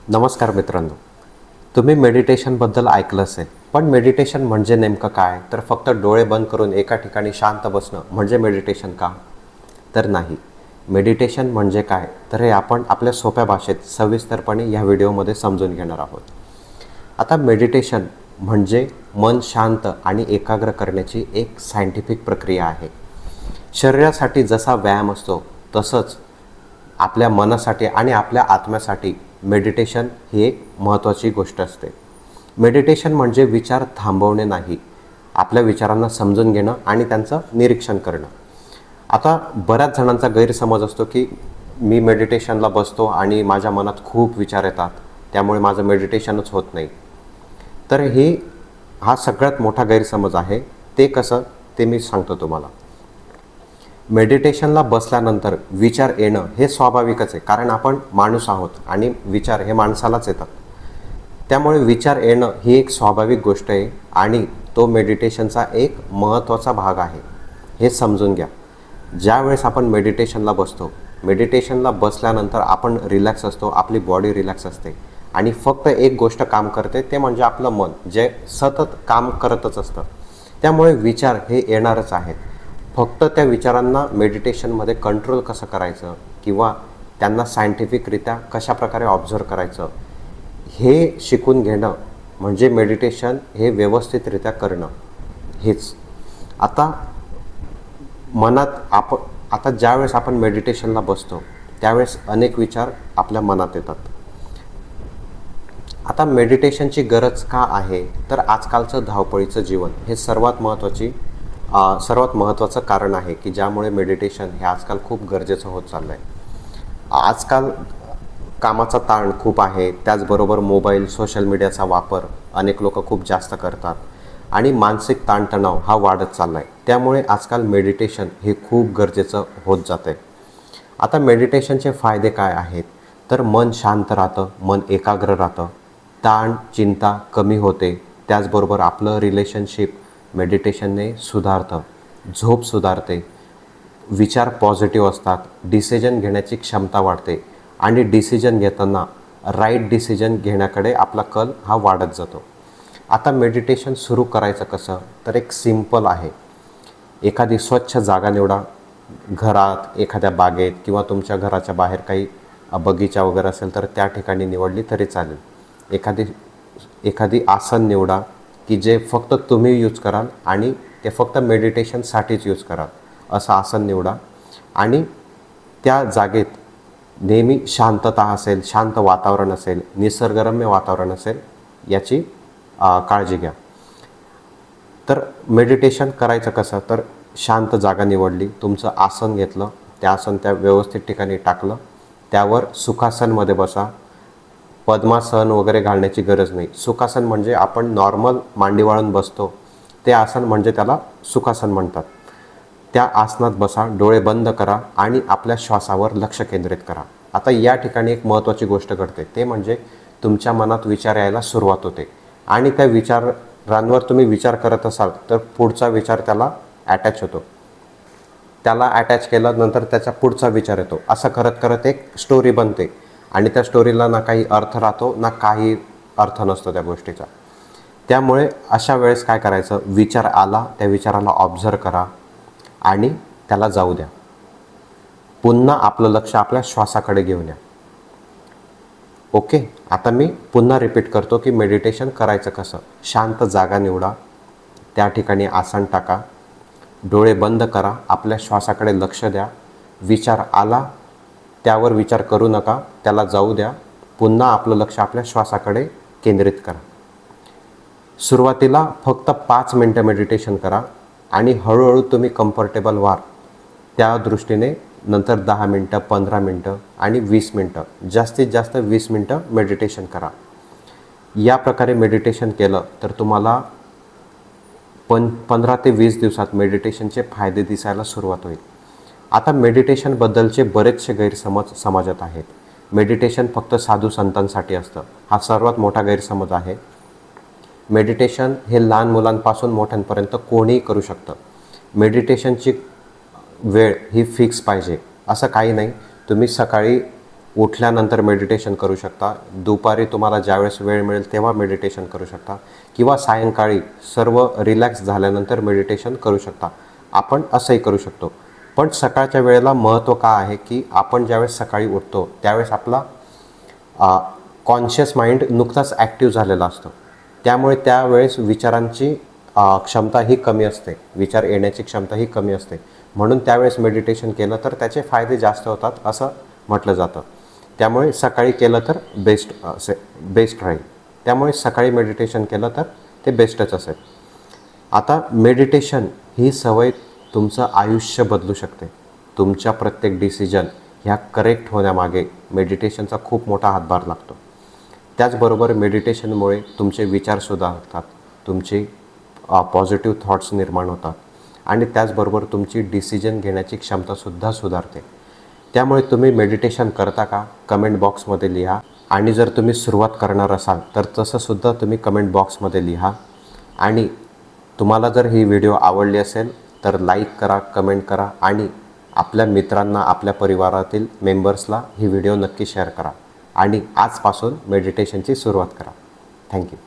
नमस्कार मित्रांनो, तुम्ही मेडिटेशनबद्दल ऐकलं असेल, पण मेडिटेशन म्हणजे नेमकं काय? तर फक्त डोळे बंद करून एका ठिकाणी शांत बसणं म्हणजे मेडिटेशन का? तर नाही. मेडिटेशन म्हणजे काय? तर हे आपण आपल्या सोप्या भाषेत सविस्तरपणे ह्या व्हिडिओमध्ये समजून घेणार आहोत. आता मेडिटेशन म्हणजे मन शांत आणि एकाग्र करण्याची एक सायंटिफिक प्रक्रिया आहे. शरीरासाठी जसा व्यायाम असतो तसंच आपल्या मनासाठी आणि आपल्या आत्म्यासाठी मेडिटेशन ही एक महत्त्वाची गोष्ट असते. मेडिटेशन म्हणजे विचार थांबवणे नाही, आपल्या विचारांना समजून घेणं आणि त्यांचं निरीक्षण करणं. आता बऱ्याच जणांचा गैरसमज असतो की मी मेडिटेशनला बसतो आणि माझ्या मनात खूप विचार येतात, त्यामुळे माझं मेडिटेशनच होत नाही. तर हा सगळ्यात मोठा गैरसमज आहे. ते कसं ते मी सांगतो तुम्हाला. मेडिटेशनला बसल्यानंतर विचार येणं हे स्वाभाविकच आहे, कारण आपण माणूस आहोत आणि विचार हे माणसालाच येतात. त्यामुळे विचार येणं ही एक स्वाभाविक गोष्ट आहे आणि तो मेडिटेशनचा एक महत्त्वाचा भाग आहे, हे समजून घ्या. ज्यावेळेस आपण मेडिटेशनला बसल्यानंतर आपण रिलॅक्स असतो, आपली बॉडी रिलॅक्स असते आणि फक्त एक गोष्ट काम करते, ते म्हणजे आपलं मन, जे सतत काम करतच असतं. त्यामुळे विचार हे येणारच आहेत. फक्त त्या विचारांना मेडिटेशनमध्ये कंट्रोल कसं करायचं किंवा त्यांना सायंटिफिकरित्या कशाप्रकारे ऑब्झर्व करायचं हे शिकून घेणं म्हणजे मेडिटेशन हे व्यवस्थितरित्या करणं हेच. आता ज्यावेळेस आपण मेडिटेशनला बसतो त्यावेळेस अनेक विचार आपल्या मनात येतात. आता मेडिटेशनची गरज का आहे? तर आजकालचं धावपळीचं जीवन हे सर्वात महत्त्वाचं कारण आहे की ज्यामुळे मेडिटेशन हे आजकाल खूप गरजेचं होत चाललं आहे. आजकाल कामाचा ताण खूप आहे, त्याचबरोबर मोबाईल, सोशल मीडियाचा वापर अनेक लोक खूप जास्त करतात आणि मानसिक ताणतणाव हा वाढत चालला आहे. त्यामुळे आजकाल मेडिटेशन हे खूप गरजेचं होत जातं आहे. आता मेडिटेशनचे फायदे काय आहेत? तर मन शांत राहतं, मन एकाग्र राहतं, ताण चिंता कमी होते, त्याचबरोबर आपलं रिलेशनशिप मेडिटेशनने सुधारतं, झोप सुधारते, विचार पॉझिटिव्ह असतात, डिसिजन घेण्याची क्षमता वाढते आणि डिसिजन घेताना राईट डिसिजन घेण्याकडे आपला कल हा वाढत जातो. आता मेडिटेशन सुरू करायचं कसं? तर एक सिम्पल आहे. एखादी स्वच्छ जागा निवडा, घरात, एखाद्या बागेत किंवा तुमच्या घराच्या बाहेर काही बगीचा वगैरे असेल तर त्या ठिकाणी निवडली तरी चालेल. एखादी आसन निवडा की जे फक्त तुम्ही यूज कराल आणि ते फक्त मेडिटेशनसाठीच यूज कराल, असं आसन निवडा आणि त्या जागेत नेहमी शांतता असेल, शांत वातावरण असेल, निसर्गरम्य वातावरण असेल याची काळजी घ्या. तर मेडिटेशन करायचं कसं? तर शांत जागा निवडली, तुमचं आसन घेतलं, त्या आसन त्या व्यवस्थित ठिकाणी टाकलं, त्यावर सुखासनमध्ये बसा. पद्मासन वगैरे घालण्याची गरज नाही. सुखासन म्हणजे आपण नॉर्मल मांडी वाळून बसतो ते आसन, म्हणजे त्याला सुखासन म्हणतात. त्या आसनात बसा, डोळे बंद करा आणि आपल्या श्वासावर लक्ष केंद्रित करा. आता या ठिकाणी एक महत्त्वाची गोष्ट घडते, ते म्हणजे तुमच्या मनात विचार यायला सुरुवात होते आणि त्या विचारांवर तुम्ही विचार करत असाल तर पुढचा विचार त्याला अटॅच होतो. त्याला अटॅच केल्यानंतर त्याचा पुढचा विचार येतो. असं करत करत एक स्टोरी बनते आणि त्या स्टोरीला ना काही अर्थ राहतो ना काही अर्थ नसतो त्या गोष्टीचा. त्यामुळे अशा वेळेस काय करायचं? विचार आला, त्या विचाराला ऑब्झर्व करा आणि त्याला जाऊ द्या. पुन्हा आपलं लक्ष आपल्या श्वासाकडे घेऊन या. ओके, आता मी पुन्हा रिपीट करतो की मेडिटेशन करायचं कसं. शांत जागा निवडा, त्या ठिकाणी आसन टाका, डोळे बंद करा, आपल्या श्वासाकडे लक्ष द्या. विचार आला, त्यावर विचार करू नका, त्याला जाऊ द्या. पुन्हा आपलं लक्ष आपल्या श्वासाकडे केंद्रित करा. सुरुवातीला फक्त 5 मिनटं मेडिटेशन करा आणि हळूहळू तुम्ही कम्फर्टेबल व्हा. त्या दृष्टीने नंतर 10 मिनटं, 15 मिनटं आणि 20 मिनटं, जास्तीत जास्त 20 मिनटं मेडिटेशन करा. या प्रकारे मेडिटेशन केलं तर तुम्हाला 15 ते 20 दिवसात मेडिटेशनचे फायदे दिसायला सुरुवात होईल. आता मेडिटेशनबद्दलचे बरेचसे गैरसमज समाजात आहेत. मेडिटेशन फक्त साधू संतांसाठी असतं, हा सर्वात मोठा गैरसमज आहे. मेडिटेशन हे लहान मुलांपासून मोठ्यांपर्यंत कोणीही करू शकतं. मेडिटेशनची वेळ ही फिक्स पाहिजे असं काही नाही. तुम्ही सकाळी उठल्यानंतर मेडिटेशन करू शकता, दुपारी तुम्हाला ज्यावेळेस वेळ मिळेल तेव्हा मेडिटेशन करू शकता, किंवा सायंकाळी सर्व रिलॅक्स झाल्यानंतर मेडिटेशन करू शकता. आपण असंही करू शकतो. पण सकाळच्या वेळेला महत्त्व का आहे की आपण ज्यावेळेस सकाळी उठतो त्यावेळेस आपला कॉन्शियस माइंड नुकताच ॲक्टिव्ह झालेला असतो. त्यामुळे त्यावेळेस विचारांची क्षमता ही कमी असते, विचार येण्याची क्षमता ही कमी असते. म्हणून त्यावेळेस मेडिटेशन केलं तर त्याचे फायदे जास्त होतात असं म्हटलं जातं. त्यामुळे सकाळी केलं तर बेस्ट राहील. त्यामुळे सकाळी मेडिटेशन केलं तर ते बेस्टच असेल. आता मेडिटेशन ही सवय तुमचं आयुष्य बदलू शकते. तुमच्या प्रत्येक डिसिजन ह्या करेक्ट होण्यामागे मेडिटेशनचा खूप मोठा हातभार लागतो. त्याचबरोबर मेडिटेशनमुळे तुमचे विचार सुधारतात, तुमचे पॉझिटिव्ह थॉट्स निर्माण होतात आणि त्याचबरोबर तुमची डिसिजन घेण्याची क्षमतासुद्धा सुधारते. त्यामुळे तुम्ही मेडिटेशन करता का? कमेंट बॉक्समध्ये लिहा. आणि जर तुम्ही सुरुवात करणार असाल तर तसंसुद्धा तुम्ही कमेंट बॉक्समध्ये लिहा. आणि तुम्हाला जर ही व्हिडिओ आवडली असेल तर लाईक करा, कमेंट करा आणि आपल्या मित्रांना, आपल्या परिवारातील मेंबर्सला ही व्हिडिओ नक्की शेअर करा आणि आजपासून मेडिटेशनची सुरुवात करा. थँक्यू.